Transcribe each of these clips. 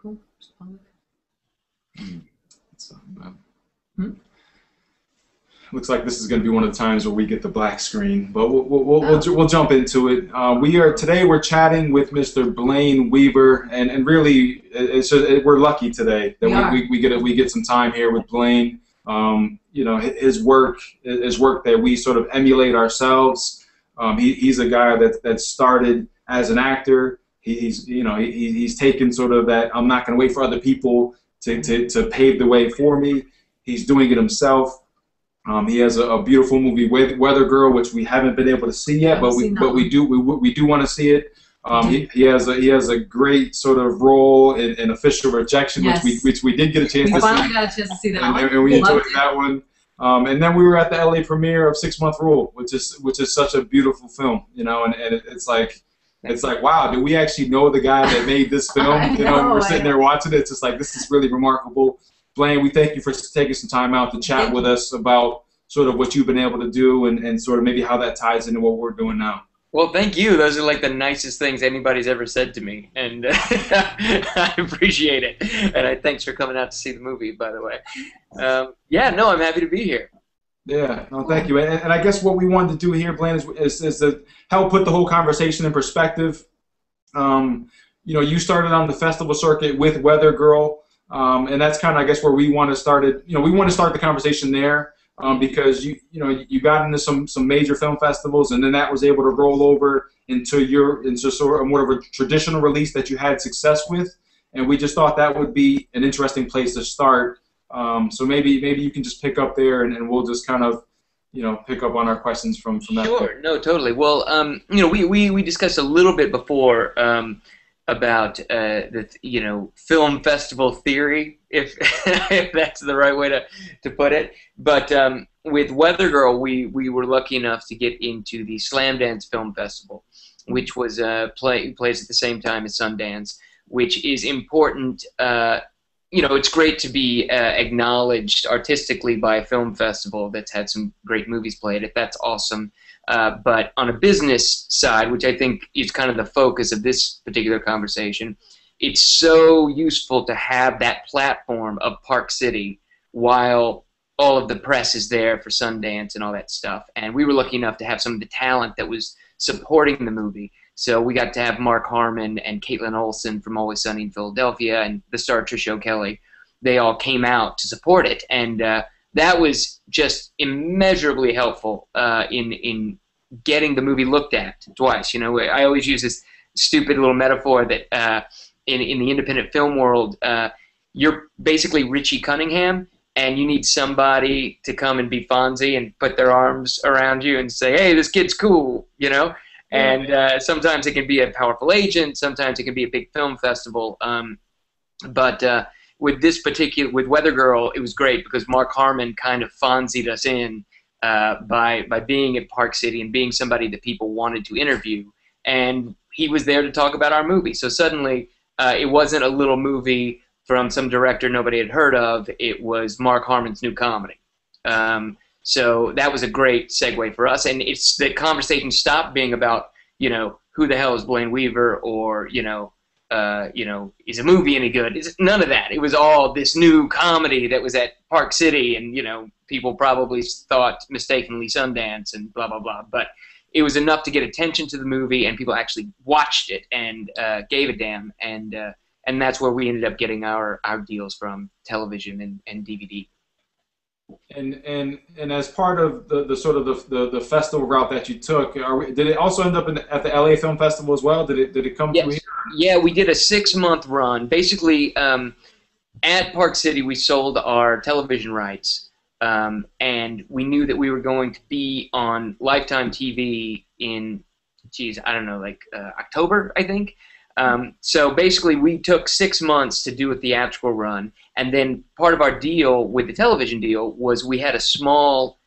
Cool. So, looks like this is going to be one of the times where we get the black screen, but we'll jump into it. We're chatting with Mr. Blayne Weaver, and really we're lucky today that we get some time here with Blaine. You know, his work that we sort of emulate ourselves. He's a guy that started as an actor. He's taken sort of that, I'm not going to wait for other people to pave the way for me. He's doing it himself. He has a beautiful movie, Weather Girl, which we haven't been able to see yet, but we do want to see it. He has a great sort of role in Official Rejection, yes. which we did get a chance to see. We finally got a chance to see that one. And we enjoyed that one. And then we were at the LA premiere of 6 Month Rule, which is such a beautiful film, you know, and it's like wow, do we actually know the guy that made this film? We're sitting there watching it. It's just like, this is really remarkable. Blayne, we thank you for taking some time out to chat with us about sort of what you've been able to do and sort of maybe how that ties into what we're doing now. Well, thank you. Those are like the nicest things anybody's ever said to me, and I appreciate it. And thanks for coming out to see the movie, by the way. Yeah, no, I'm happy to be here. Yeah, no, thank you. And I guess what we wanted to do here, Blayne, is to help put the whole conversation in perspective. You know, you started on the festival circuit with Weather Girl. And that's kind of, I guess, where we want to start it. You know, we want to start the conversation there because you got into some major film festivals, and then that was able to roll over into sort of more of a traditional release that you had success with. And we just thought that would be an interesting place to start. So maybe you can just pick up there, and we'll just kind of pick up on our questions from that. Sure. No, totally. Well, we discussed a little bit before. About the film festival theory, if if that's the right way to put it. But with Weather Girl, we were lucky enough to get into the Slamdance Film Festival, which was plays at the same time as Sundance, which is important. It's great to be acknowledged artistically by a film festival that's had some great movies played at. That's awesome. But on a business side, which I think is kind of the focus of this particular conversation, it's so useful to have that platform of Park City while all of the press is there for Sundance and all that stuff. And we were lucky enough to have some of the talent that was supporting the movie. So we got to have Mark Harmon and Caitlin Olsen from Always Sunny in Philadelphia and the star Tricia O'Kelly. They all came out to support it. And that was just immeasurably helpful in getting the movie looked at twice. I always use this stupid little metaphor that in the independent film world, you're basically Richie Cunningham, and you need somebody to come and be Fonzie and put their arms around you and say, hey, this kid's cool, And sometimes it can be a powerful agent, sometimes it can be a big film festival. But with Weather Girl, it was great because Mark Harmon kind of Fonzied us in by being at Park City and being somebody that people wanted to interview. And he was there to talk about our movie. So suddenly it wasn't a little movie from some director nobody had heard of. It was Mark Harmon's new comedy. So that was a great segue for us. And it's the conversation stopped being about, who the hell is Blayne Weaver or, is a movie any good? It's none of that. It was all this new comedy that was at Park City, and people probably thought mistakenly Sundance and blah blah blah. But it was enough to get attention to the movie, and people actually watched it and gave a damn. And that's where we ended up getting our deals from television and DVD. And as part of the sort of the festival route that you took, did it also end up at the LA Film Festival as well? Did it come through here? Yeah, we did a 6-month run. Basically, at Park City, we sold our television rights, and we knew that we were going to be on Lifetime TV in, October, I think. So basically, we took 6 months to do a theatrical run, and then part of our deal with the television deal was we had a small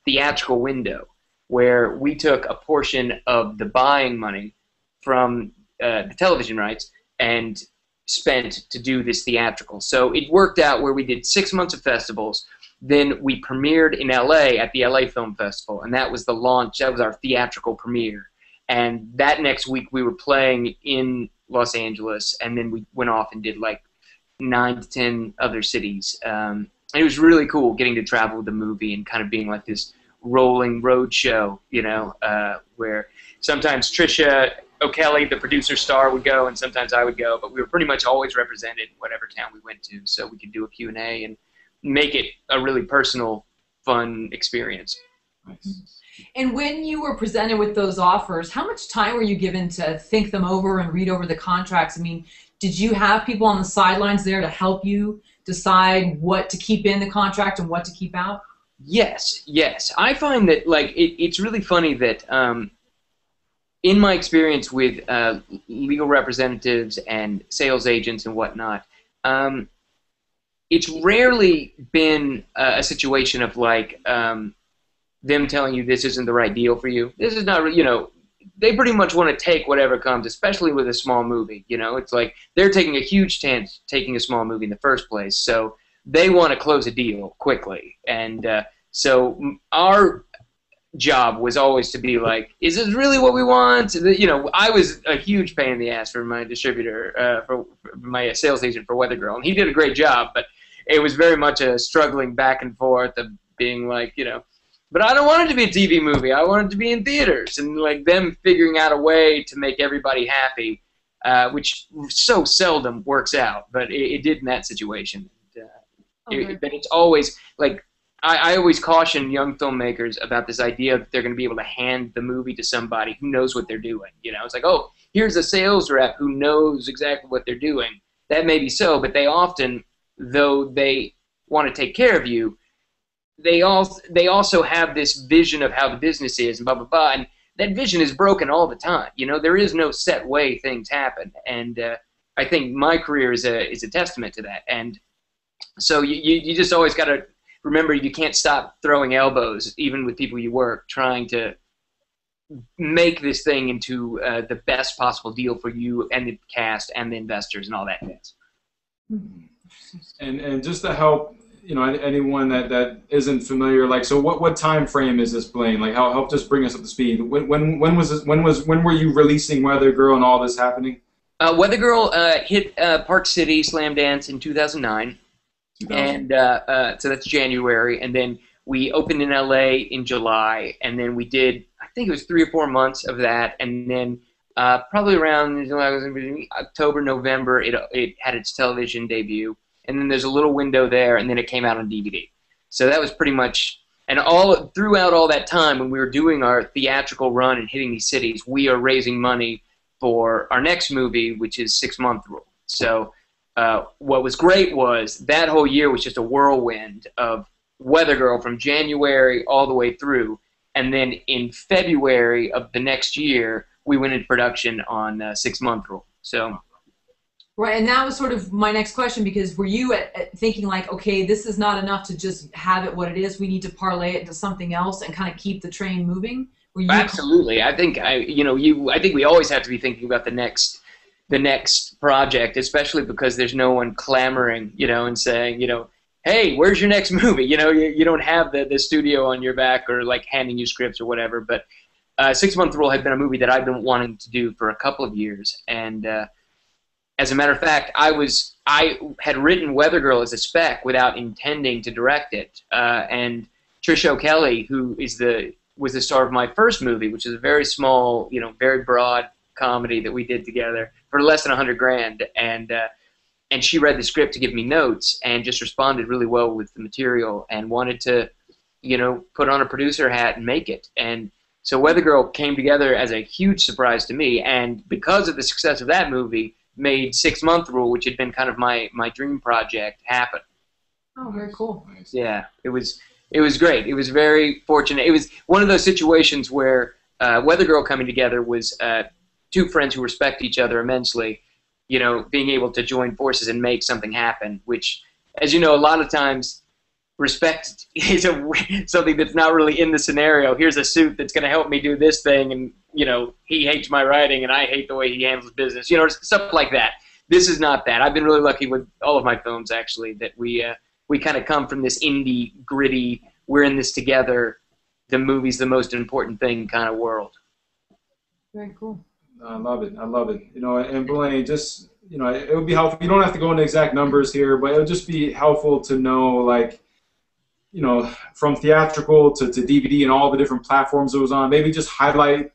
theatrical window where we took a portion of the buying money from the television rights and spent to do this theatrical. So it worked out where we did 6 months of festivals. Then we premiered in LA at the LA Film Festival, and that was the launch. That was our theatrical premiere. And that next week we were playing in Los Angeles, and then we went off and did like 9 to 10 other cities. And it was really cool getting to travel with the movie and kind of being like this rolling road show, you know, where sometimes Trisha O'Kelly, the producer star, would go, and sometimes I would go, but we were pretty much always represented in whatever town we went to, so we could do a Q&A and make it a really personal, fun experience. Nice. And when you were presented with those offers, how much time were you given to think them over and read over the contracts? I mean, did you have people on the sidelines there to help you decide what to keep in the contract and what to keep out? Yes, yes. I find that, like, it's really funny that in my experience with legal representatives and sales agents and whatnot, it's rarely been a situation of, like, them telling you this isn't the right deal for you. This is not, you know, they pretty much want to take whatever comes, especially with a small movie. You know, it's like they're taking a huge chance taking a small movie in the first place, so they want to close a deal quickly. And so our job was always to be like, is this really what we want? You know, I was a huge pain in the ass for my distributor, for my sales agent for Weather Girl, and he did a great job, but it was very much a struggling back and forth of being like, you know, but I don't want it to be a TV movie. I want it to be in theaters, and like them figuring out a way to make everybody happy, which so seldom works out, but it did in that situation. But it's always like, I always caution young filmmakers about this idea that they're going to be able to hand the movie to somebody who knows what they're doing. You know, it's like, oh, here's a sales rep who knows exactly what they're doing. That may be so, but they often, though they want to take care of you, they also have this vision of how the business is and blah, blah, blah, and that vision is broken all the time. You know, there is no set way things happen, and I think my career is a testament to that. And so you just always got to remember, you can't stop throwing elbows, even with people you work, trying to make this thing into the best possible deal for you and the cast and the investors and all that. And just to help, you know, anyone that isn't familiar, like, so what time frame is this, Blaine? Like, help just bring us up to speed. When was this? When were you releasing Weather Girl and all this happening? Weather Girl hit Park City Slam Dance in 2009. And so that's January, and then we opened in LA in July, and then we did, I think it was 3 or 4 months of that, and then probably around October, November, it had its television debut, and then there's a little window there, and then it came out on DVD. So that was pretty much, and throughout all that time when we were doing our theatrical run and hitting these cities, we are raising money for our next movie, which is 6 Month Rule. So what was great was that whole year was just a whirlwind of Weather Girl from January all the way through, and then in February of the next year we went into production on 6 Month Rule. So right, and that was sort of my next question, because were you thinking like, okay, this is not enough to just have it what it is, we need to parlay it into something else and kind of keep the train moving? Were you Absolutely. I think I think we always have to be thinking about the next project, especially because there's no one clamoring, you know, and saying, you know, hey, where's your next movie? You know, you don't have the studio on your back or like handing you scripts or whatever. But 6 Month Rule had been a movie that I've been wanting to do for a couple of years, and as a matter of fact, I had written Weather Girl as a spec without intending to direct it, and Trisha O'Kelly, who was the star of my first movie, which is a very small, you know, very broad comedy that we did together for less than $100,000, and she read the script to give me notes and just responded really well with the material and wanted to, you know, put on a producer hat and make it. And so Weather Girl came together as a huge surprise to me, and because of the success of that movie, made 6 Month Rule, which had been kind of my dream project, happen. Oh, very cool. Yeah, it was great. It was very fortunate. It was one of those situations where Weather Girl coming together was two friends who respect each other immensely, you know, being able to join forces and make something happen, which, as you know, a lot of times respect is something that's not really in the scenario. Here's a suit that's going to help me do this thing, and, you know, he hates my writing and I hate the way he handles business, you know, stuff like that. This is not that. I've been really lucky with all of my films, actually, that we kind of come from this indie, gritty, we're in this together, the movie's the most important thing kind of world. Very cool. I love it. I love it. You know, and Blaine, just, you know, it would be helpful. You don't have to go into exact numbers here, but it would just be helpful to know, like, you know, from theatrical to DVD and all the different platforms it was on. Maybe just highlight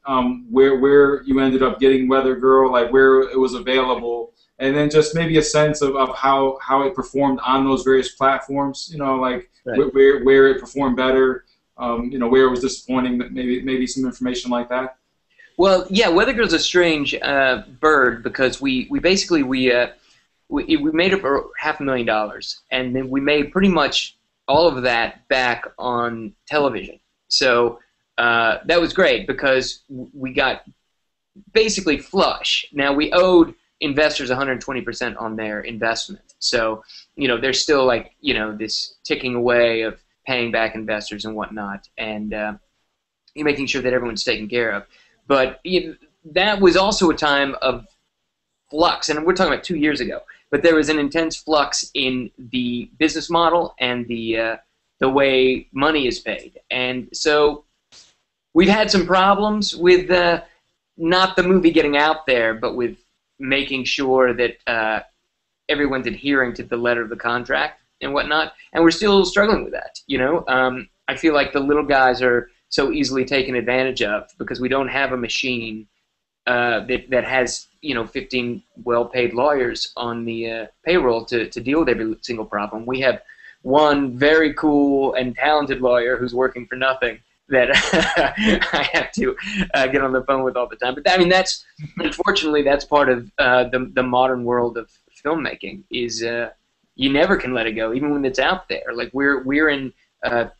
where you ended up getting Weather Girl, like where it was available, and then just maybe a sense of how it performed on those various platforms. You know, like Right. where it performed better, you know, where it was disappointing. Maybe some information like that. Well, yeah, Weather Girl's a strange bird because we basically we made up $500,000, and then we made pretty much all of that back on television. So that was great because we got basically flush. Now we owed investors 120% on their investment. So, you know, there's still, like, you know, this ticking away of paying back investors and whatnot, and you're making sure that everyone's taken care of. But that was also a time of flux, and we're talking about 2 years ago. But there was an intense flux in the business model and the way money is paid, and so we've had some problems with not the movie getting out there, but with making sure that everyone's adhering to the letter of the contract and whatnot. And we're still struggling with that. You know, I feel like the little guys are so easily taken advantage of because we don't have a machine that has, you know, 15 well-paid lawyers on the payroll to deal with every single problem. We have one very cool and talented lawyer who's working for nothing that I have to get on the phone with all the time. But I mean, that's unfortunately that's part of the modern world of filmmaking. Is you never can let it go, even when it's out there. Like we're in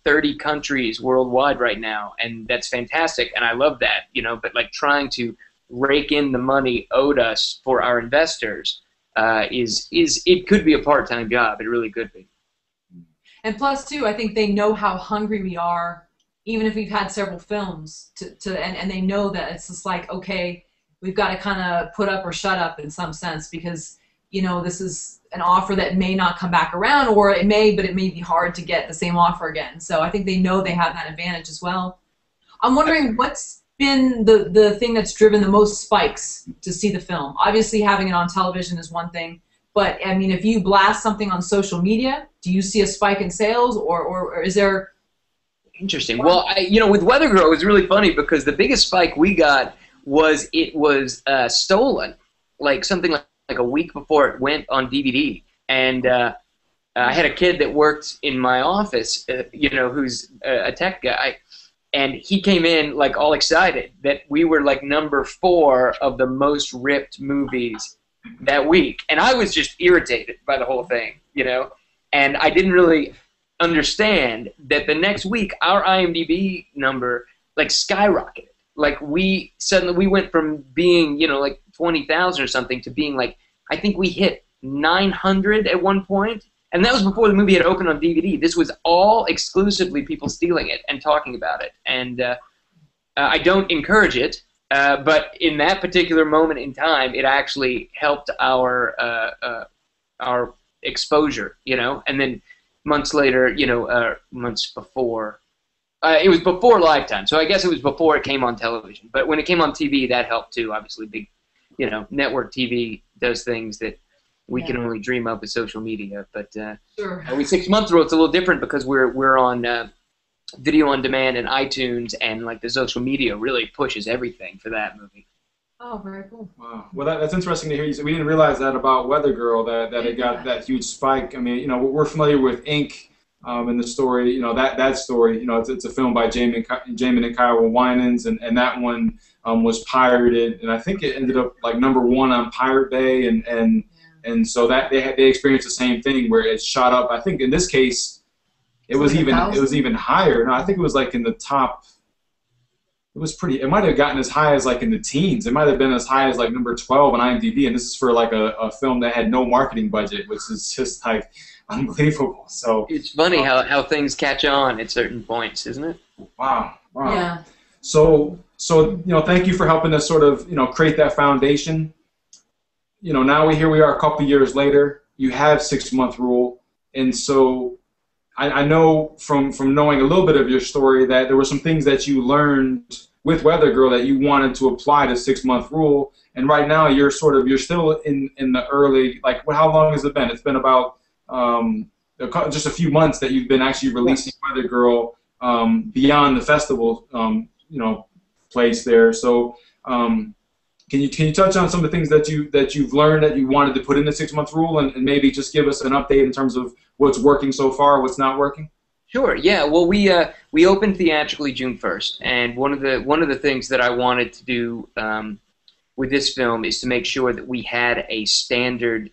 30 countries worldwide right now, and that's fantastic, and I love that. You know, but like trying to rake in the money owed us for our investors is it could be a part-time job. It really could be. And plus, too, I think they know how hungry we are, even if we've had several films, and they know that it's just like, okay, we've got to kind of put up or shut up in some sense because, you know, this is an offer that may not come back around, or it may, but it may be hard to get the same offer again. So I think they know they have that advantage as well. I'm wondering what's been the thing that's driven the most spikes to see the film. Obviously, having it on television is one thing, but I mean, if you blast something on social media, do you see a spike in sales, or is there? Interesting. Well, you know, with Weather Girl, it was really funny because the biggest spike we got was it was stolen, like something like a week before it went on DVD, and I had a kid that worked in my office, you know, who's a tech guy. And he came in like all excited that we were like number 4 of the most ripped movies that week. And I was just irritated by the whole thing, you know. And I didn't really understand that the next week our IMDb number like skyrocketed. Like we went from being, you know, like 20,000 or something to being like, I think we hit 900 at one point. And that was before the movie had opened on DVD. This was all exclusively people stealing it and talking about it. And I don't encourage it, but in that particular moment in time, it actually helped our exposure, you know. And then months later, you know, months before, it was before Lifetime, so I guess it was before it came on television. But when it came on TV, that helped too. Obviously, big, you know, network TV does things that we can only dream up with social media. But Sure. with 6 months rule, it's a little different because we're on video on demand and iTunes, and like the social media really pushes everything for that movie. Oh, very cool. Wow. Well, that's interesting to hear. We didn't realize that about Weather Girl, that it got that huge spike. I mean, you know, we're familiar with Ink. In the story, you know, that story, you know, it's a film by Jamin and Kyle Winans, and that one was pirated, and I think it ended up like #1 on Pirate Bay, and so that they experienced the same thing where it shot up. I think in this case, it was even higher. No, I think it was like in the top. It was pretty. It might have gotten as high as like in the teens. It might have been as high as like number 12 on IMDb, and this is for like a film that had no marketing budget, which is just like unbelievable. So It's funny how things catch on at certain points, isn't it? wow. Yeah. So you know, thank you for helping us sort of, you know, create that foundation. You know, now here we are a couple years later. You have 6-month rule, and so I know from knowing a little bit of your story that there were some things that you learned with Weather Girl that you wanted to apply the 6-month rule, and right now you're still in the early, like, how long has it been? It's been about just a few months that you've been actually releasing Weather Girl beyond the festival, place there. So can you touch on some of the things that you've learned that you wanted to put in the 6-month rule, and maybe just give us an update in terms of what's working so far, what's not working? Sure. Yeah. Well, we opened theatrically June 1st, and one of the things that I wanted to do with this film is to make sure that we had a standard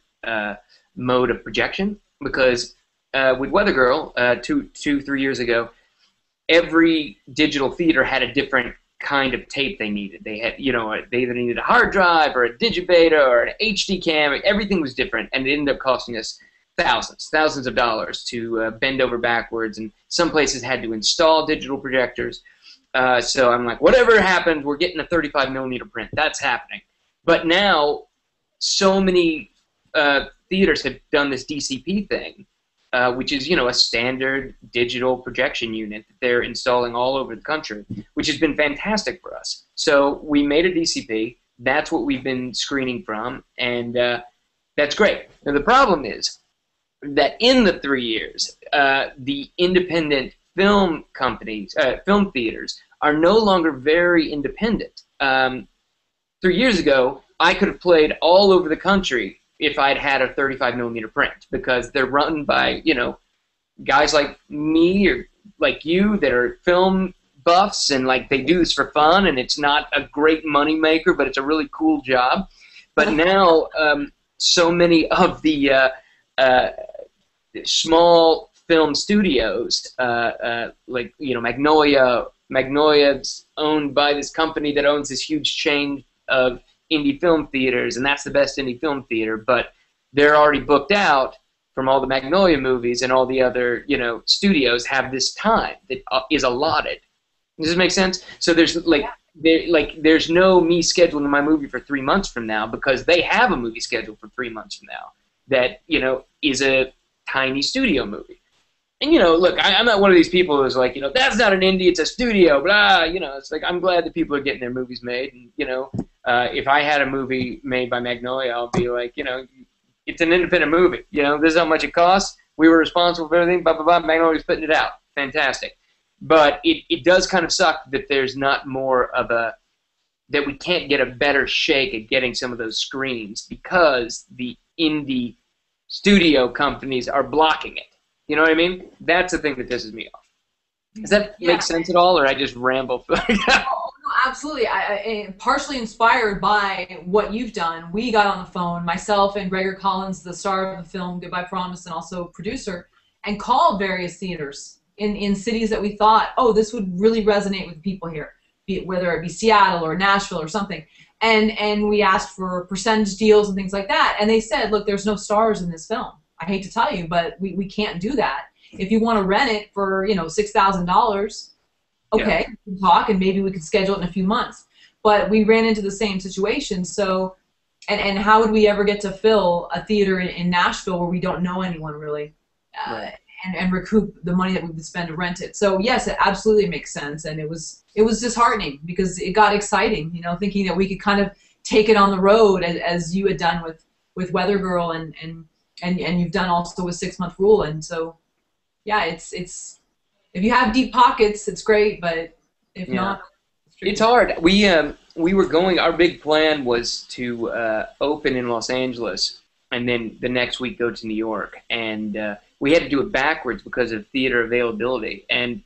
mode of projection, because with Weather Girl 3 years ago, every digital theater had a different kind of tape they needed. They had, they either needed a hard drive or a digibeta or an HD cam. Everything was different, and it ended up costing us thousands of dollars to bend over backwards, and some places had to install digital projectors. So I'm like, whatever happens, we're getting a 35 millimeter print. That's happening. But now, so many theaters have done this DCP thing, which is, a standard digital projection unit that they're installing all over the country, which has been fantastic for us. So we made a DCP. That's what we've been screening from, and that's great. Now the problem is that in the 3 years, the independent film companies, film theaters, are no longer very independent. 3 years ago, I could have played all over the country if I'd had a 35 millimeter print, because they're run by, guys like me or like you that are film buffs, and like they do this for fun, and it's not a great money maker, but it's a really cool job. But now, so many of the small film studios, like Magnolia's owned by this company that owns this huge chain of indie film theaters, and that's the best indie film theater, but they're already booked out from all the Magnolia movies, and all the other studios have this time that is allotted. Does this make sense? So there's there's no me scheduling my movie for 3 months from now, because they have a movie scheduled for 3 months from now that is a tiny studio movie. And look, I'm not one of these people who's like, that's not an indie, it's a studio, blah. It's like, I'm glad that people are getting their movies made, and if I had a movie made by Magnolia, I'll be like, it's an independent movie. This is how much it costs. We were responsible for everything. Blah blah blah. Magnolia's putting it out. Fantastic. But it does kind of suck that there's not more of that we can't get a better shake at getting some of those screens, because the indie studio companies are blocking it. You know what I mean? That's the thing that pisses me off. Does that make sense at all, or I just ramble? No, absolutely. I partially inspired by what you've done. We got on the phone, myself and Gregor Collins, the star of the film Goodbye Promise and also producer, and called various theaters in cities that we thought, oh, this would really resonate with people here, whether it be Seattle or Nashville or something. And we asked for percentage deals and things like that. And they said, look, there's no stars in this film. I hate to tell you, but we can't do that. If you want to rent it for, $6,000, okay, we can talk, and maybe we could schedule it in a few months. But we ran into the same situation. So, and how would we ever get to fill a theater in Nashville where we don't know anyone really, and recoup the money that we would spend to rent it? So yes, it absolutely makes sense, and it was disheartening, because it got exciting, thinking that we could kind of take it on the road as you had done with Weather Girl, and you've done also with 6-month rule. And so yeah, it's if you have deep pockets, it's great, but if not, it's hard. We were going, our big plan was to open in Los Angeles, and then the next week go to New York, and we had to do it backwards because of theater availability. And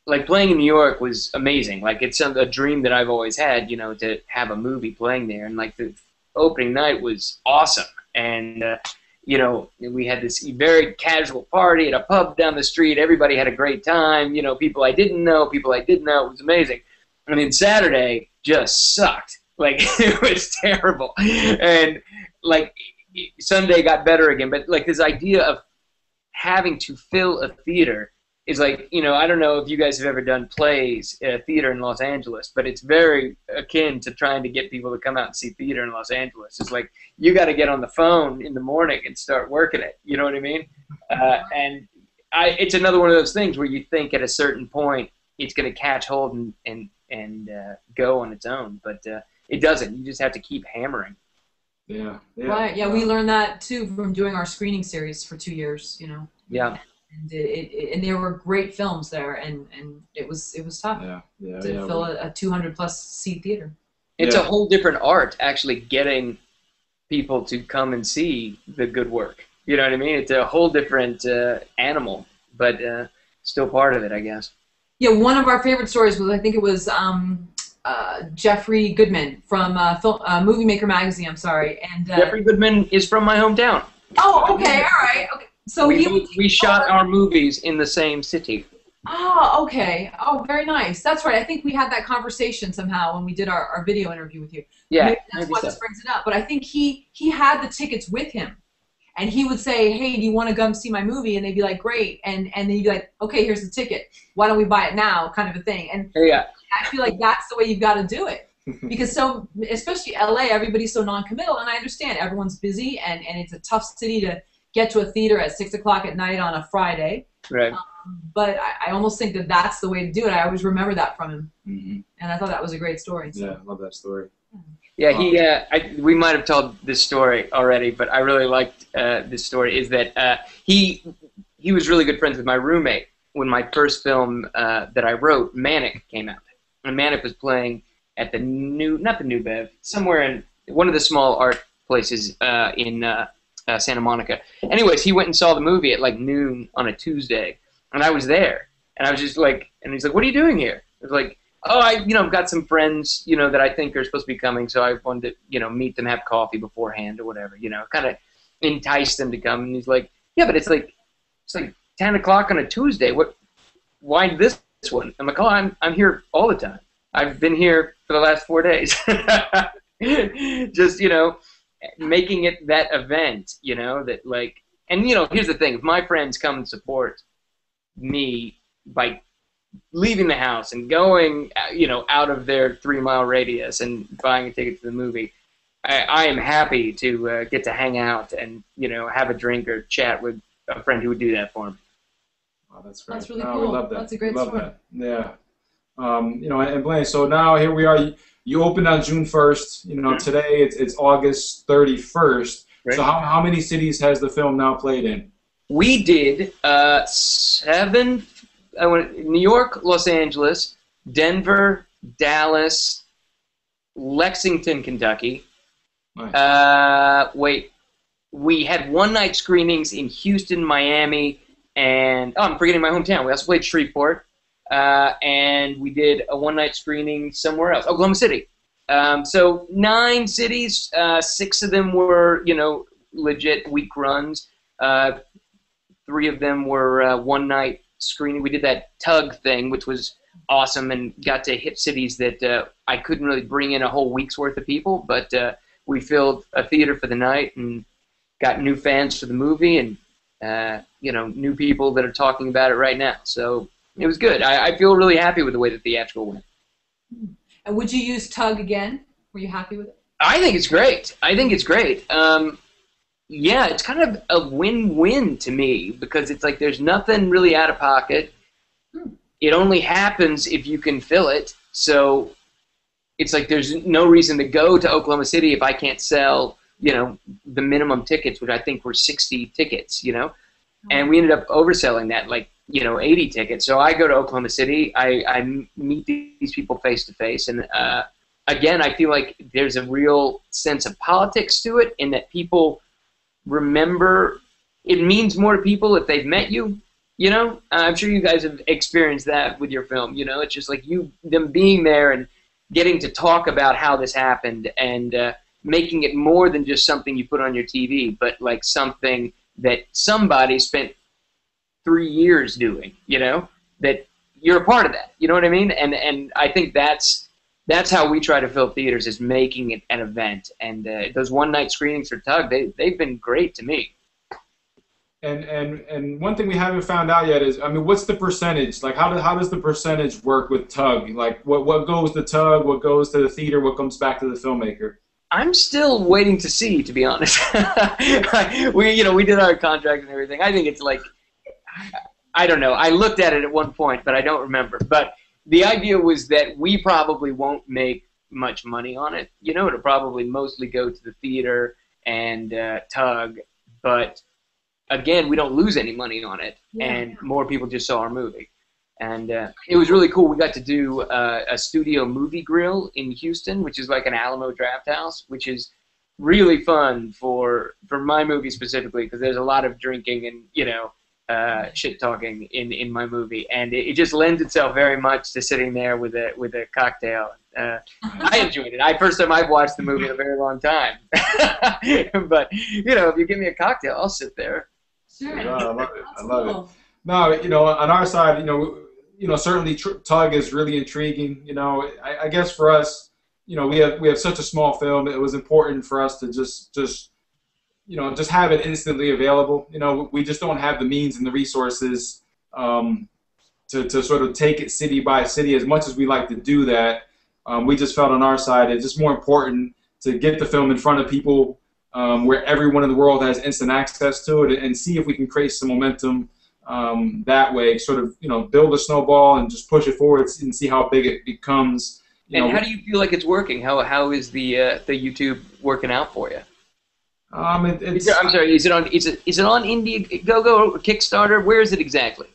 like, playing in New York was amazing. Like, it's a dream that I've always had, to have a movie playing there. And like, the opening night was awesome. And we had this very casual party at a pub down the street. Everybody had a great time. People I didn't know, people I did know. It was amazing. And then Saturday just sucked. Like, it was terrible. And like, Sunday got better again. But like, this idea of having to fill a theater is like, I don't know if you guys have ever done plays at a theater in Los Angeles, but it's very akin to trying to get people to come out and see theater in Los Angeles. It's like, you got to get on the phone in the morning and start working it. You know what I mean? It's another one of those things where you think at a certain point it's going to catch hold and go on its own. But it doesn't. You just have to keep hammering. Yeah. Yeah. Right. Yeah, we learned that too from doing our screening series for 2 years. You know. Yeah. And and there were great films there, and it was tough to fill a 200+ seat theater. It's a whole different art actually getting people to come and see the good work. You know what I mean? It's a whole different animal, but still part of it, I guess. Yeah, one of our favorite stories was, I think it was Jeffrey Goodman from Movie Maker magazine. I'm sorry, and Jeffrey Goodman is from my hometown. Oh, okay, all right, okay. So we shot our movies in the same city. Oh, okay. Oh, very nice. That's right. I think we had that conversation somehow when we did our video interview with you. Yeah, that's why this brings it up. But I think he had the tickets with him, and he would say, "Hey, do you want to come see my movie?" And they'd be like, "Great." And then he'd be like, "Okay, here's the ticket. Why don't we buy it now?" Kind of a thing. And I feel like that's the way you've got to do it. Because especially LA, everybody's so non-committal, and I understand everyone's busy, and it's a tough city to get to a theater at 6 o'clock at night on a Friday. Right. But I almost think that that's the way to do it. I always remember that from him, and I thought that was a great story. So. Yeah, I love that story. Yeah, we might have told this story already, but I really liked this story. Is that he was really good friends with my roommate when my first film that I wrote, Manic, came out, and Manic was playing at the not the New Bev, somewhere in one of the small art places in Santa Monica. Anyways, he went and saw the movie at like noon on a Tuesday, and I was there, and I was just like, and he's like, "What are you doing here?" I was like, "Oh, I've got some friends, that I think are supposed to be coming, so I wanted to, meet them, have coffee beforehand or whatever, kind of entice them to come." And he's like, "Yeah, but it's like 10 o'clock on a Tuesday. Why this one?" I'm like, "Oh, I'm here all the time. I've been here for the last 4 days." Just, making it that event, that like, and here's the thing: if my friends come and support me by leaving the house and going, out of their 3-mile radius and buying a ticket to the movie, I am happy to get to hang out and have a drink or chat with a friend who would do that for me. Oh, that's great. That's really cool. We love that. That's a great love story. That. Yeah. And Blaine, so now here we are. You opened on June 1st. Today it's August 31st. Right. So how many cities has the film now played in? We did 7. New York, Los Angeles, Denver, Dallas, Lexington, Kentucky. Nice. We had one-night screenings in Houston, Miami, and I'm forgetting my hometown. We also played Shreveport. And we did a one-night screening somewhere else, Oklahoma City. So 9 cities, 6 of them were, legit week runs. 3 of them were one-night screening. We did that tug thing, which was awesome, and got to hit cities that I couldn't really bring in a whole week's worth of people, but we filled a theater for the night and got new fans for the movie, and new people that are talking about it right now. So it was good. I feel really happy with the way the theatrical went. And would you use Tug again? Were you happy with it? I think it's great. Yeah, it's kind of a win-win to me because it's like there's nothing really out of pocket. It only happens if you can fill it. So it's like there's no reason to go to Oklahoma City if I can't sell, the minimum tickets, which I think were 60 tickets, And we ended up overselling that, 80 tickets. So I go to Oklahoma City. I meet these people face to face, and again, I feel like there's a real sense of politics to it, in that people remember. It means more to people if they've met you. I'm sure you guys have experienced that with your film. It's just like them being there and getting to talk about how this happened, and making it more than just something you put on your TV, but like something that somebody spent 3 years doing, that you're a part of that. You know what I mean? And I think that's how we try to fill theaters, is making it an event. And those one-night screenings for Tug, they've been great to me. And one thing we haven't found out yet is, what's the percentage? Like, how does the percentage work with Tug? Like, what goes to Tug, what goes to the theater, what comes back to the filmmaker? I'm still waiting to see, to be honest. We did our contract and everything. I think it's like, I don't know. I looked at it at one point, but I don't remember. But the idea was that we probably won't make much money on it. You know, it'll probably mostly go to the theater and Tug, but again, we don't lose any money on it, and more people just saw our movie. And it was really cool. We got to do a studio movie grill in Houston, which is like an Alamo Draft House, which is really fun for my movie specifically, because there's a lot of drinking and, you know, shit talking in my movie, and it just lends itself very much to sitting there with a cocktail. I enjoyed it. First time I've watched the movie in a very long time. But you know, if you give me a cocktail, I'll sit there. Sure. Yeah, I love it. I love it. No, you know, on our side, you know, certainly Tug is really intriguing. You know, I guess for us, you know, we have such a small film. It was important for us to just you know, just have it instantly available. You know, we just don't have the means and the resources to sort of take it city by city. As much as we like to do that, we just felt on our side it's just more important to get the film in front of people where everyone in the world has instant access to it, and see if we can create some momentum that way, sort of, you know, build a snowball and just push it forward and see how big it becomes. And how do you feel like it's working? How is the YouTube working out for you? I'm sorry. Is it on Indiegogo or Kickstarter? Where is it exactly?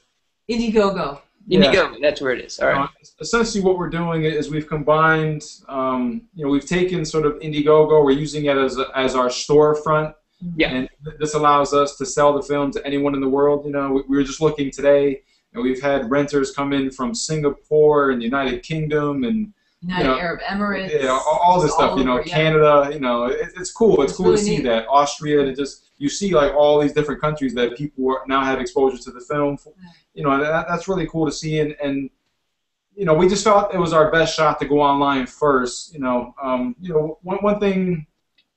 Indiegogo. Indiegogo. That's where it is. All right. Essentially, what we're doing is we've combined. You know, we've taken sort of Indiegogo. We're using it as our storefront. Yeah. And this allows us to sell the film to anyone in the world. You know, we were just looking today, and we've had renters come in from Singapore and the United Kingdom and United Arab Emirates. Yeah, all this stuff, you know, over, Canada, you know, it's cool. It's cool really to see neat. that. Austria, to just, you see like all these different countries that people now have exposure to the film. You know, that's really cool to see. And you know, we just felt it was our best shot to go online first. You know, one thing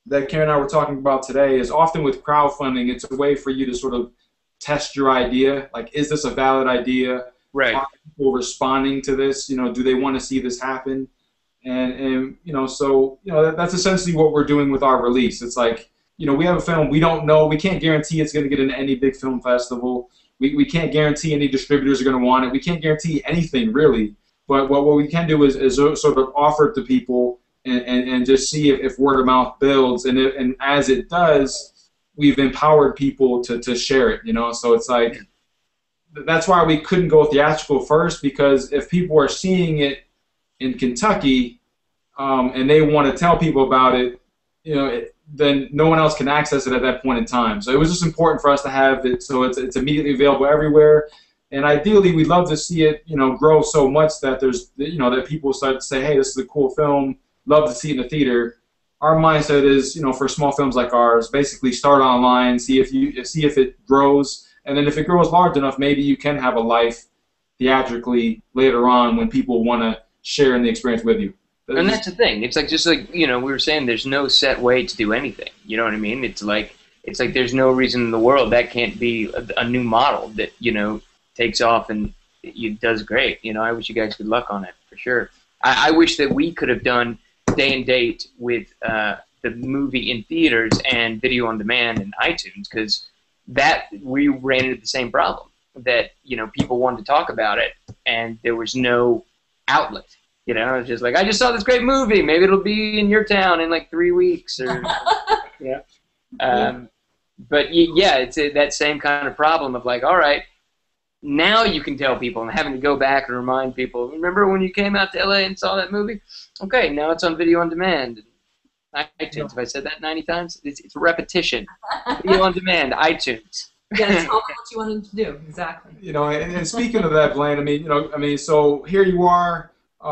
that Karen and I were talking about today is often with crowdfunding, it's a way for you to sort of test your idea. Like, is this a valid idea? Right. Are people responding to this? You know, do they want to see this happen? And you know, so you know, that's essentially what we're doing with our release. It's like, you know, we have a film, we don't know, we can't guarantee it's going to get into any big film festival. We can't guarantee any distributors are going to want it. We can't guarantee anything really. But what we can do is sort of offer it to people and just see if word of mouth builds. And as it does, we've empowered people to share it. You know, so it's like, that's why we couldn't go theatrical first, because if people are seeing it in Kentucky and they want to tell people about it, you know, then no one else can access it at that point in time. So it was just important for us to have it so it's immediately available everywhere. And ideally, we'd love to see it, you know, grow so much that there's, you know, that people start to say, hey, this is a cool film, love to see it in the theater. Our mindset is, you know, for small films like ours, basically start online, see if it grows. And then if it grows large enough, maybe you can have a life theatrically later on when people want to share in the experience with you. And that's the thing. It's like, just like, you know, we were saying, there's no set way to do anything. You know what I mean? It's like there's no reason in the world that can't be a new model that, you know, takes off and it does great. You know, I wish you guys good luck on it, for sure. I wish that we could have done day and date with the movie in theaters and video on demand and iTunes, because that we ran into the same problem, that, you know, people wanted to talk about it and there was no outlet. You know, it's just like, I just saw this great movie, maybe it'll be in your town in like 3 weeks, or yeah. But yeah, it's that same kind of problem of like, all right, now you can tell people, and having to go back and remind people, remember when you came out to LA and saw that movie? Okay, now it's on video on demand. iTunes. If I said that 90 times, it's repetition. Video on demand, iTunes. Yeah, it's all what you wanted to do, exactly. You know, and speaking of that, Blaine, I mean, so here you are.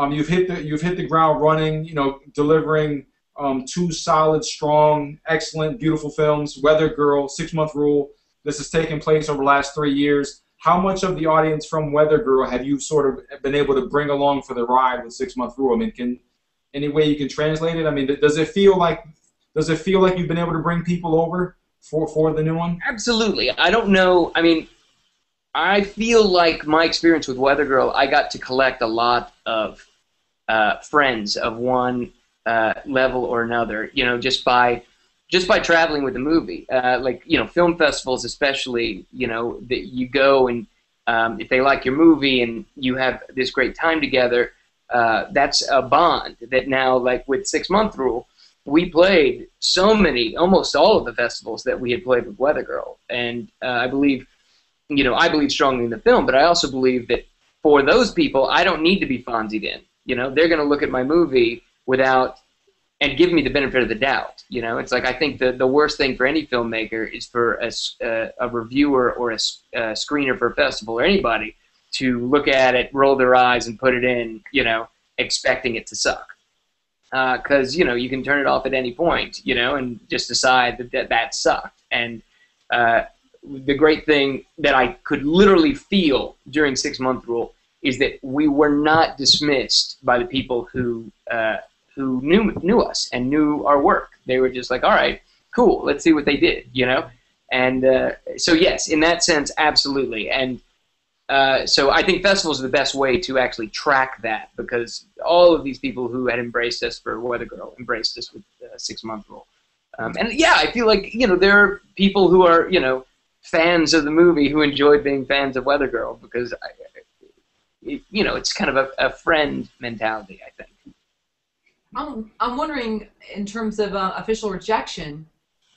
You've hit the ground running. You know, delivering 2 solid, strong, excellent, beautiful films. Weather Girl, 6 Month Rule. This has taken place over the last 3 years. How much of the audience from Weather Girl have you sort of been able to bring along for the ride with 6 Month Rule? I mean, any way you can translate it? I mean, does it feel like you've been able to bring people over for the new one? Absolutely. I don't know. I mean, I feel like my experience with Weather Girl, I got to collect a lot of friends of one level or another. You know, just by traveling with the movie. Like, you know, film festivals especially. You know, that you go and if they like your movie and you have this great time together, that's a bond that now, like with 6 Month Rule, we played so many, almost all of the festivals that we had played with Weather Girl. And I believe, I believe strongly in the film, but I also believe that for those people, I don't need to be Fonzied in. They're going to look at my movie and give me the benefit of the doubt. It's like, I think the worst thing for any filmmaker is for a reviewer or a screener for a festival or anybody to look at it, roll their eyes, and put it in, expecting it to suck. Because, you can turn it off at any point, and just decide that sucked. And the great thing that I could literally feel during 6 Month Rule is that we were not dismissed by the people who knew us and knew our work. They were just like, all right, cool, let's see what they did, And so yes, in that sense, absolutely. And so I think festivals are the best way to actually track that, because all of these people who had embraced us for Weather Girl embraced us with 6 Month Rule. And yeah, I feel like, there are people who are, fans of the movie who enjoyed being fans of Weather Girl, because, it's kind of a friend mentality, I think. I'm wondering, in terms of official rejection,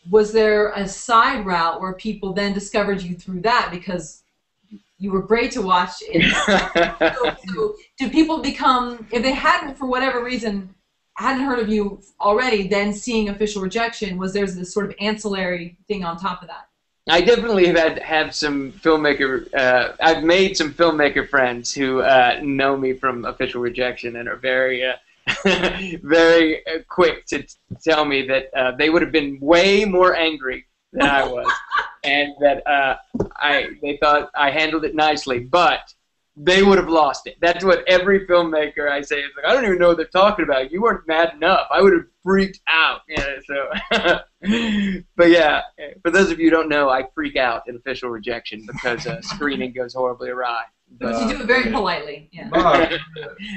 was there a side route where people then discovered you through that because you were great to watch? So do people become, if they hadn't, for whatever reason, hadn't heard of you already, then seeing official rejection, was there this sort of ancillary thing on top of that? I definitely have some filmmaker. I've made some filmmaker friends who know me from official rejection and are very, very quick to tell me that they would have been way more angry than I was, and that they thought I handled it nicely, but they would have lost it. That's what every filmmaker I say is like, I don't even know what they're talking about. You weren't mad enough. I would have freaked out. But yeah, for those of you who don't know, I freak out at official rejection because screening goes horribly awry. But you do it very politely. Yeah.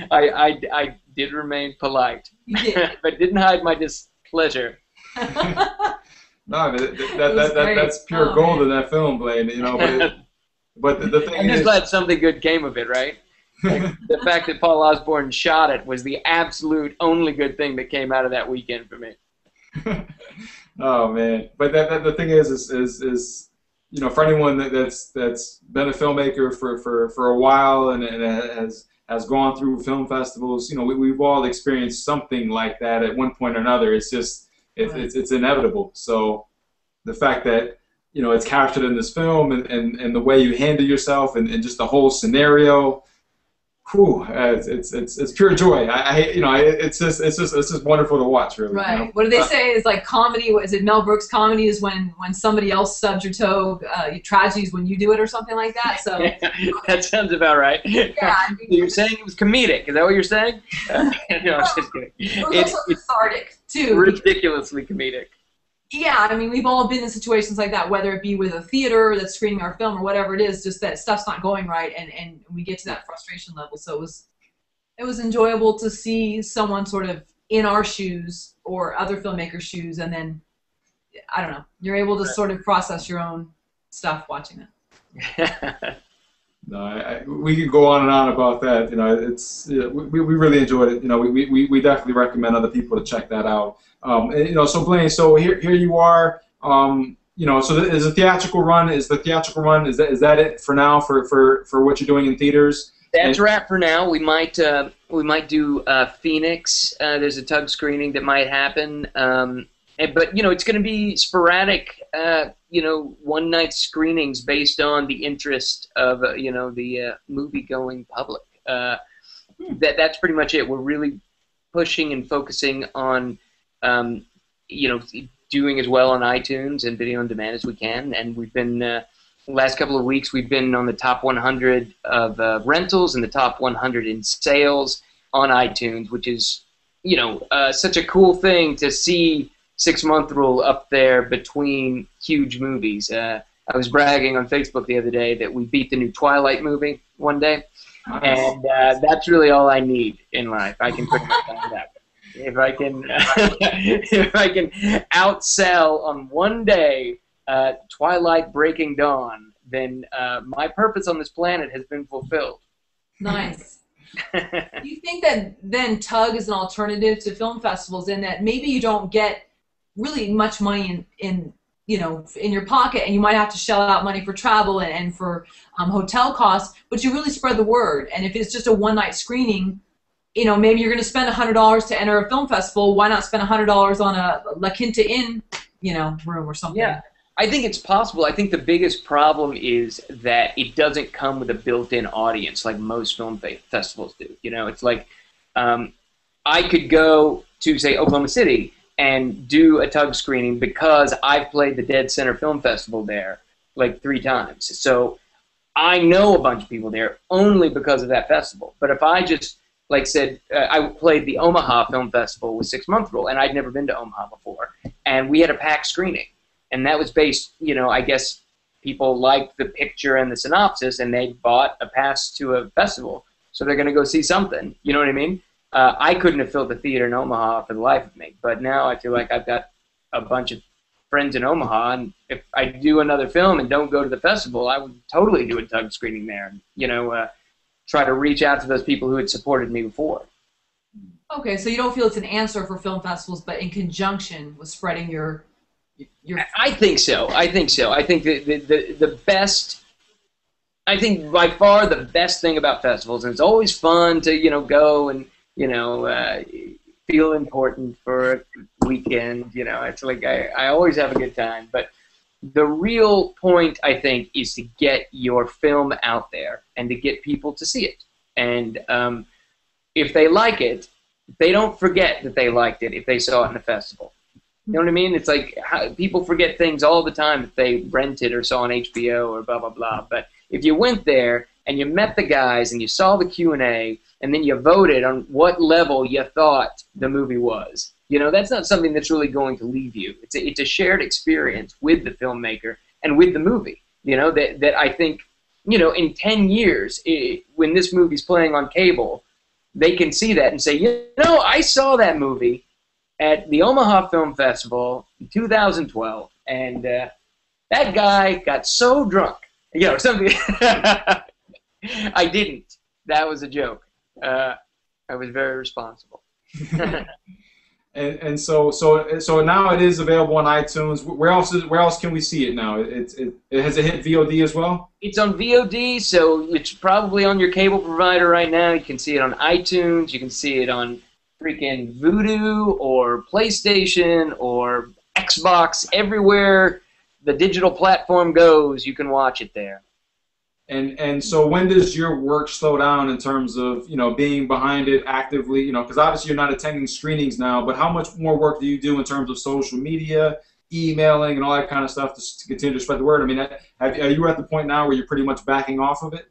I did remain polite, you did. but didn't hide my displeasure. No, that's pure gold in that film, Blaine. But the thing I'm is, just glad something good came of it, right? Like, the fact that Paul Osborne shot it was the absolute only good thing that came out of that weekend for me. Oh man! But the thing is for anyone that's been a filmmaker for a while and has gone through film festivals, we've all experienced something like that at one point or another. It's just it's inevitable. So the fact that it's captured in this film and the way you handle yourself and just the whole scenario, it's pure joy. It's just wonderful to watch, really. Right. What do they say is like comedy? Is it Mel Brooks? Comedy is when somebody else stubs your toe. Tragedy is when you do it, or something like that. So that sounds about right. Yeah. You're saying it was comedic. Is that what you're saying? No, I'm just kidding. It's also cathartic too. Ridiculously comedic. Yeah, I mean, we've all been in situations like that, whether it be with a theater that's screening our film or whatever it is, just that stuff's not going right, and we get to that frustration level. So it was enjoyable to see someone sort of in our shoes or other filmmakers' shoes, and then, I don't know, you're able to sort of process your own stuff watching it. No, we could go on and on about that. We really enjoyed it. We definitely recommend other people to check that out. So Blaine, so here you are. So is the theatrical run? Is that it for now for what you're doing in theaters? That's wrap for now. We might do Phoenix. There's a tug screening that might happen. But it's going to be sporadic. One night screenings based on the interest of the movie going public. That's pretty much it. We're really pushing and focusing on doing as well on iTunes and video on demand as we can. And we've been the last couple of weeks we've been on the top 100 of rentals and the top 100 in sales on iTunes, which is such a cool thing to see. 6 Month Rule up there between huge movies. I was bragging on Facebook the other day that we beat the new Twilight movie one day, and that's really all I need in life. I can pretty much find that. If I can outsell on one day Twilight Breaking Dawn, then my purpose on this planet has been fulfilled. Nice. Do you think that then Tug is an alternative to film festivals in that maybe you don't get really much money in your pocket, and you might have to shell out money for travel and for hotel costs, but you really spread the word. And if it's just a one-night screening, maybe you're going to spend $100 to enter a film festival. Why not spend $100 on a La Quinta Inn, room or something? Yeah, I think it's possible. I think the biggest problem is that it doesn't come with a built-in audience like most film festivals do. It's like I could go to, say, Oklahoma City and do a Tug screening because I've played the Dead Center Film Festival there like 3 times. So I know a bunch of people there only because of that festival. But if I just, like said, I played the Omaha Film Festival with 6 Month Rule, and I'd never been to Omaha before, and we had a packed screening. And that was based, I guess people liked the picture and the synopsis, and they bought a pass to a festival, so they're going to go see something. You know what I mean? I couldn't have filled the theater in Omaha for the life of me, but now I feel like I've got a bunch of friends in Omaha, and if I do another film and don't go to the festival, I would totally do a Tug screening there, and try to reach out to those people who had supported me before. Okay, so you don't feel it's an answer for film festivals, but in conjunction with spreading your I think so. I think the best, I think by far the best thing about festivals, and it's always fun to go and feel important for a weekend. It's like I always have a good time. But the real point, I think, is to get your film out there and to get people to see it. And if they like it, they don't forget that they liked it if they saw it in a festival. You know what I mean? It's like people forget things all the time if they rented or saw on HBO or blah, blah, blah. But if you went there and you met the guys and you saw the Q&A and then you voted on what level you thought the movie was, that's not something that's really going to leave you. It's a shared experience with the filmmaker and with the movie, that I think, in 10 years, when this movie's playing on cable, they can see that and say, I saw that movie at the Omaha Film Festival in 2012, and that guy got so drunk. Something. I didn't. That was a joke. I was very responsible. And so now it is available on iTunes. Where else can we see it now? It has it hit VOD as well? It's on VOD, so it's probably on your cable provider right now. You can see it on iTunes. You can see it on freaking Vudu or PlayStation or Xbox. Everywhere the digital platform goes, you can watch it there. And so when does your work slow down in terms of being behind it actively? Because obviously you're not attending screenings now, but how much more work do you do in terms of social media, emailing, and all that kind of stuff to continue to spread the word? I mean, are you at the point now where you're pretty much backing off of it?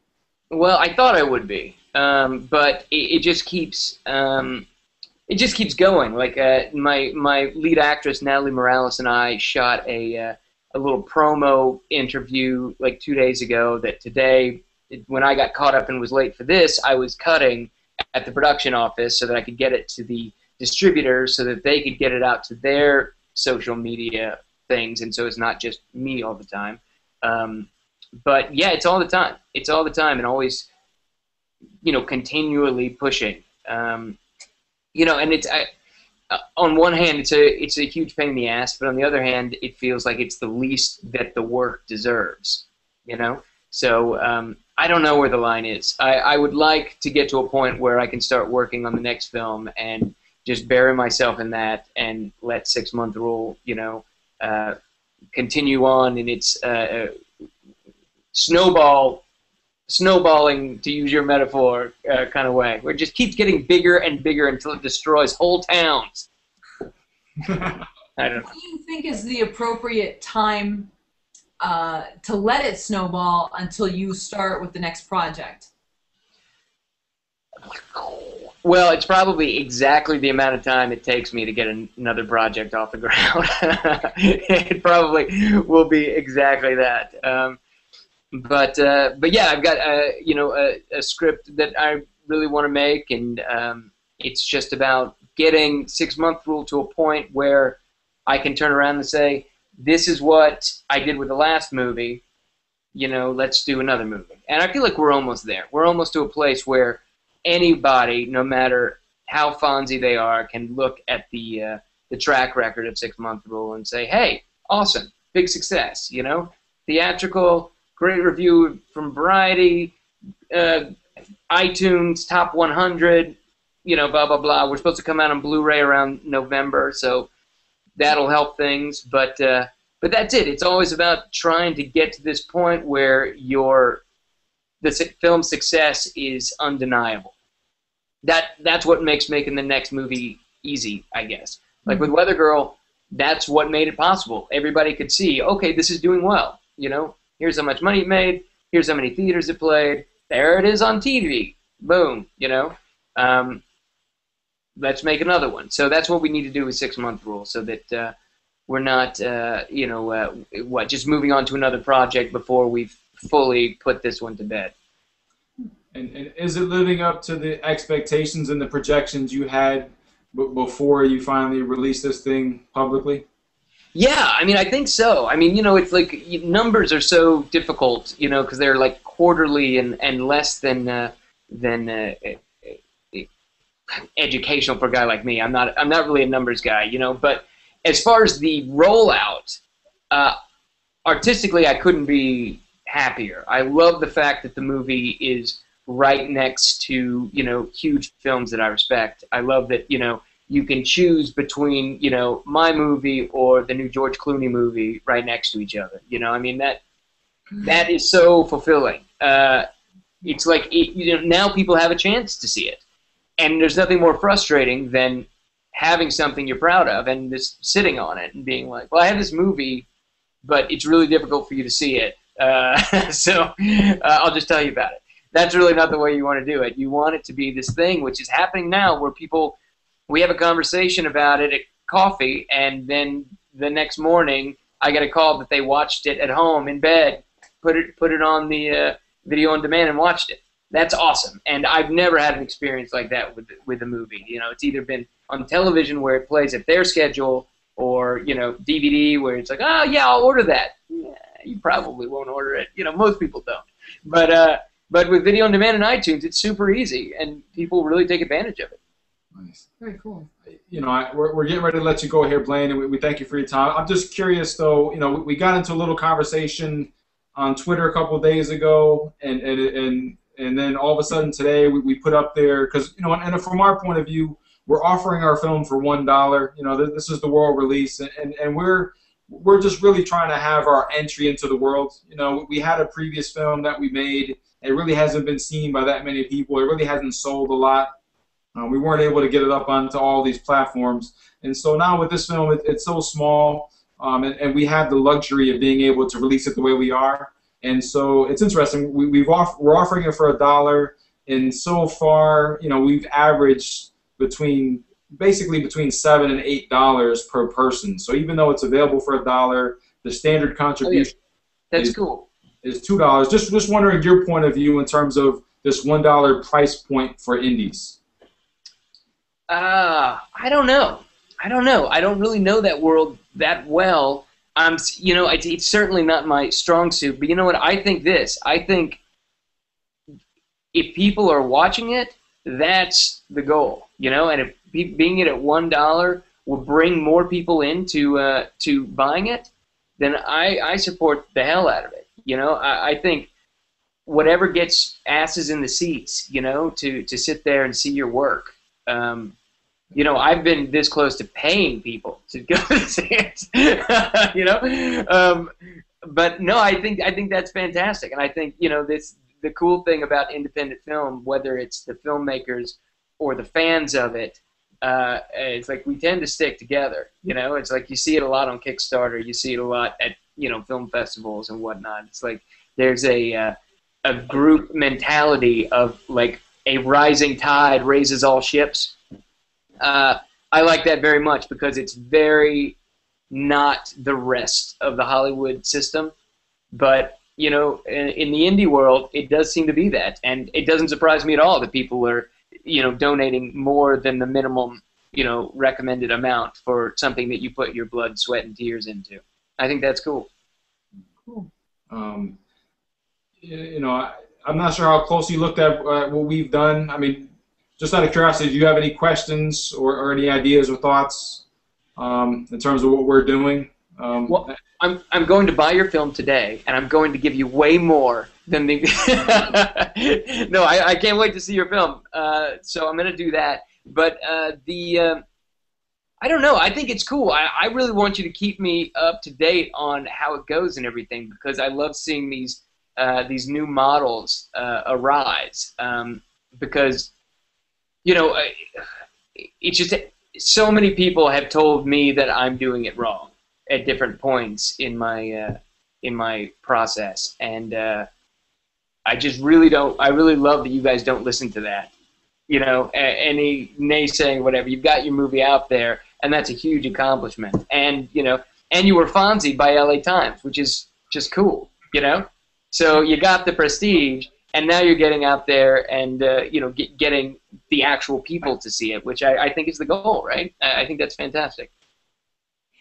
Well, I thought I would be, but it just keeps. It just keeps going. Like my lead actress Natalie Morales and I shot a little promo interview like 2 days ago. That today, when I got caught up and was late for this, I was cutting at the production office so that I could get it to the distributors so that they could get it out to their social media things, and so it's not just me all the time. But yeah, it's all the time. It's all the time, and always, continually pushing. And it's on one hand, it's a huge pain in the ass, but on the other hand, it feels like it's the least that the work deserves. So I don't know where the line is. I would like to get to a point where I can start working on the next film and just bury myself in that and let 6 Month Rule, continue on in its snowballing, to use your metaphor, kind of way, where it just keeps getting bigger and bigger until it destroys whole towns. I don't know. What do you think is the appropriate time to let it snowball until you start with the next project? Well, it's probably exactly the amount of time it takes me to get another project off the ground. It probably will be exactly that. But yeah, I've got a script that I really want to make, and it's just about getting 6 Month Rule to a point where I can turn around and say, this is what I did with the last movie. let's do another movie. And I feel like we're almost there. We're almost to a place where anybody, no matter how Fonzie they are, can look at the track record of 6 Month Rule and say, hey, awesome, big success, theatrical, great review from Variety, iTunes, top 100, blah, blah, blah. We're supposed to come out on Blu-ray around November, so that'll help things. But that's it. It's always about trying to get to this point where the film success is undeniable. That's what makes making the next movie easy, I guess. Like with Weather Girl, that's what made it possible. Everybody could see, okay, this is doing well. Here's how much money it made. Here's how many theaters it played. There it is on TV. Boom. Let's make another one. So that's what we need to do with 6 Month Rule, so that we're not, just moving on to another project before we've fully put this one to bed. And is it living up to the expectations and the projections you had before you finally released this thing publicly? Yeah, I think so. It's like numbers are so difficult, because they're like quarterly and less than educational for a guy like me. I'm not really a numbers guy, But as far as the rollout, artistically, I couldn't be happier. I love the fact that the movie is right next to huge films that I respect. I love that you can choose between my movie or the new George Clooney movie right next to each other. That is so fulfilling. It's like now people have a chance to see it, and there's nothing more frustrating than having something you're proud of and just sitting on it and being like, well, I have this movie, but it's really difficult for you to see it. So I'll just tell you about it. That's really not the way you want to do it. You want it to be this thing, which is happening now, where we have a conversation about it at coffee, and then the next morning I get a call that they watched it at home in bed, put it on the video on demand and watched it. That's awesome. And I've never had an experience like that with a movie. It's either been on television where it plays at their schedule, or DVD where it's like, oh yeah, I'll order that. Yeah, you probably won't order it. Most people don't. But with video on demand and iTunes, it's super easy, and people really take advantage of it. Nice. Very cool. We're getting ready to let you go here, Blaine, and we thank you for your time. I'm just curious, though. We got into a little conversation on Twitter a couple of days ago, and then all of a sudden today we put up there, because and from our point of view, we're offering our film for $1. This is the world release, and we're just really trying to have our entry into the world. We had a previous film that we made. It really hasn't been seen by that many people. It really hasn't sold a lot. We weren't able to get it up onto all these platforms. And so now with this film, it's so small, and we have the luxury of being able to release it the way we are. And so it's interesting. We're offering it for $1, and so far, we've averaged between $7 and $8 per person. So even though it's available for $1, the standard contribution That's cool. is $2. Just wondering your point of view in terms of this $1 price point for indies. I don't know. I don't really know that world that well. It's certainly not my strong suit. But you know what? I think if people are watching it, that's the goal. And if being it at $1 will bring more people into to buying it, then I support the hell out of it. I think whatever gets asses in the seats, to sit there and see your work. I've been this close to paying people to go see it. But no, I think that's fantastic, and I think the cool thing about independent film, whether it's the filmmakers or the fans of it, it's like we tend to stick together. It's like you see it a lot on Kickstarter, you see it a lot at film festivals and whatnot. It's like there's a group mentality of like a rising tide raises all ships. I like that very much because it's very not the rest of the Hollywood system, but in the indie world, it does seem to be that, and it doesn't surprise me at all that people are donating more than the minimum recommended amount for something that you put your blood, sweat, and tears into. I think that's cool. Cool. you know, I'm not sure how closely you looked at what we've done. I mean, just out of curiosity, do you have any questions or any ideas or thoughts in terms of what we're doing? Well, I'm going to buy your film today, and I'm going to give you way more than the. No, I can't wait to see your film. So I'm going to do that. But I don't know. I think it's cool. I really want you to keep me up to date on how it goes and everything, because I love seeing these new models arise. Because, you know, it's just so many people have told me that I'm doing it wrong at different points in my process, and I just really don't. I really love that you guys don't listen to that. You know, any naysaying, whatever. You've got your movie out there, and that's a huge accomplishment. And you know, and you were Fonzied by LA Times, which is just cool. You know, so you got the prestige, and now you're getting out there and you know, getting the actual people to see it, which I think is the goal, right? I think that's fantastic.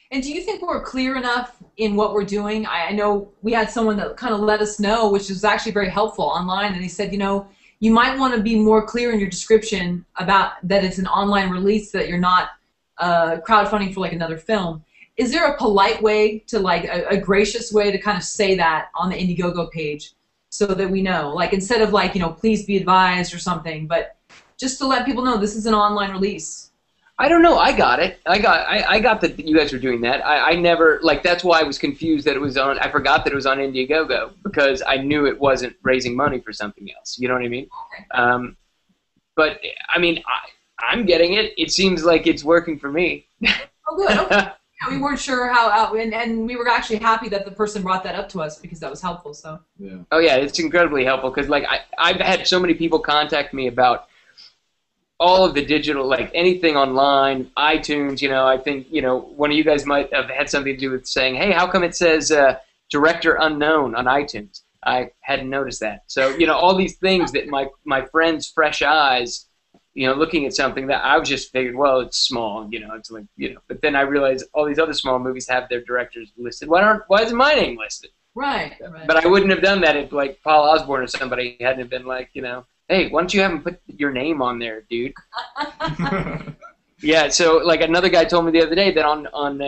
And do you think we're clear enough in what we're doing? I know we had someone that kind of let us know, which was actually very helpful online, and he said, you know, you might want to be more clear in your description about that it's an online release, that you're not crowdfunding for like another film. Is there a polite way to, like, a gracious way to kind of say that on the Indiegogo page so that we know? Like, instead of like, you know, please be advised or something, but just to let people know this is an online release. I don't know. I got it. I got that you guys were doing that. I never, like, that's why I was confused that it was on. I forgot that it was on Indiegogo, because I knew it wasn't raising money for something else. You know what I mean? Okay. But I mean, I'm getting it. It seems like it's working for me. Oh, good. Okay. Yeah, we weren't sure how, and we were actually happy that the person brought that up to us, because that was helpful. So. Yeah. Oh yeah, it's incredibly helpful, because like I've had so many people contact me about all of the digital, like anything online, iTunes, you know. I think, you know, one of you guys might have had something to do with saying, hey, how come it says director unknown on iTunes? I hadn't noticed that. So, you know, all these things that my friends' fresh eyes, you know, looking at something that I was just figured, well, it's small, you know, it's like, you know, but then I realized all these other small movies have their directors listed. Why isn't my name listed? Right. But I wouldn't have done that if, like, Paul Osborne or somebody hadn't have been like, you know, hey, why don't you have him put your name on there, dude? Yeah, so like another guy told me the other day that on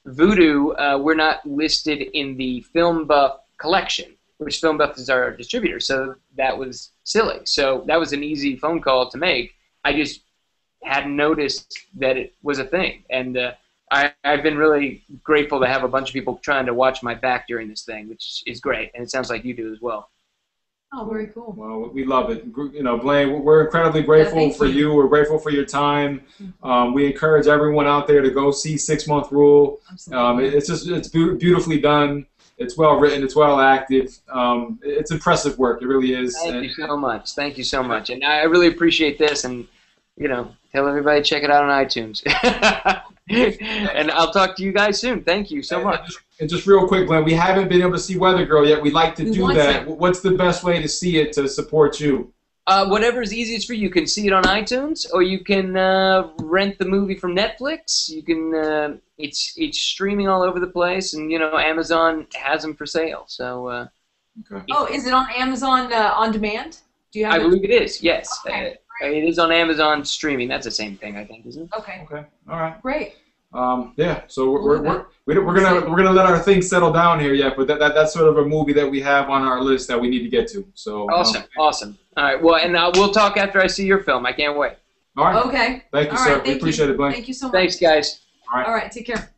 Vudu, we're not listed in the Film Buff collection, which Film Buff is our distributor, so that was silly. So that was an easy phone call to make. I just hadn't noticed that it was a thing. And I've been really grateful to have a bunch of people trying to watch my back during this thing, which is great, and it sounds like you do as well. Oh, very cool. Well, we love it. You know, Blaine, we're incredibly grateful for you. We're grateful for your time. We encourage everyone out there to go see 6 Month Rule. Absolutely. It's beautifully done. It's well written. It's well acted. It's impressive work. It really is. Thank you so much. Thank you so much. And I really appreciate this. And, you know, tell everybody to check it out on iTunes. And I'll talk to you guys soon. Thank you so much. And just real quick, Glenn, we haven't been able to see Weather Girl yet. We'd like to do that. What's the best way to see it to support you? Whatever is easiest for you. You can see it on iTunes, or you can rent the movie from Netflix. You can. It's streaming all over the place, and you know, Amazon has them for sale. So. Okay. Oh, is it on Amazon on demand? Do you have? I believe it is. Yes, Okay, it is on Amazon streaming. That's the same thing, I think, isn't it? Okay. Okay. All right. Great. Yeah. So we're gonna let our things settle down here yet, but that's sort of a movie that we have on our list that we need to get to. So. Awesome. Awesome. All right. Well, and we'll talk after I see your film. I can't wait. All right. Okay. Thank you, sir. We appreciate it, Blaine. Thank you so much. Thanks, guys. All right. All right. Take care.